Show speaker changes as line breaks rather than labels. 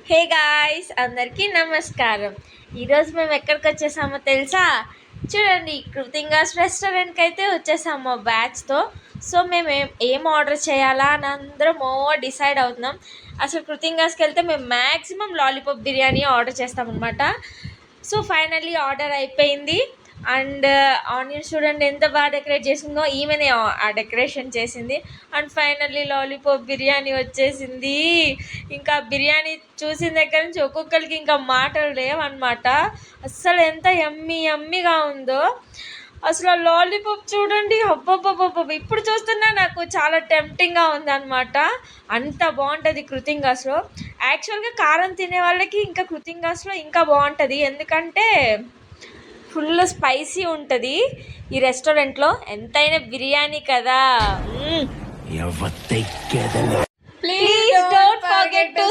Hey guys, అందరికీ నమస్కారం. ఈరోజు మేము ఎక్కడికి వచ్చేసామో తెలుసా? చూడండి, కృతింగాస్ రెస్టారెంట్కి అయితే వచ్చేసాము మా బ్యాచ్తో. సో మేము ఏం ఆర్డర్ చేయాలా అని అందరం డిసైడ్ అవుతున్నాం. అసలు కృతింగాస్కి వెళ్తే మేము మ్యాక్సిమం లాలీపాప్ బిర్యానీ ఆర్డర్ చేస్తామన్నమాట. సో ఫైనల్లీ ఆర్డర్ అయిపోయింది. అండ్ ఆనియన్స్ చూడండి ఎంత బాగా డెకరేట్ చేసిందో, ఈమెనే ఆ డెకరేషన్ చేసింది. అండ్ ఫైనల్లీ లాలీపాప్ బిర్యానీ వచ్చేసింది. ఇంకా బిర్యానీ చూసిన దగ్గర నుంచి ఒక్కొక్కరికి ఇంకా మాటలు లేవన్నమాట. అస్సలు ఎంత యమ్మీగా ఉందో. అసలు ఆ లాలీపాప్ చూడండి, అబ్బబ్బబ్బబ్బ, ఇప్పుడు చూస్తున్నా నాకు చాలా టెంప్టింగ్గా ఉందన్నమాట. అంత బాగుంటుంది కృతింగాస్లో. యాక్చువల్గా కారం తినే వాళ్ళకి ఇంకా కృతింగాస్లో ఇంకా బాగుంటుంది, ఎందుకంటే ఫుల్ స్పైసీ ఉంటుంది ఈ రెస్టారెంట్లో. ఎంతైనా బిర్యానీ కదా. Please don't forget to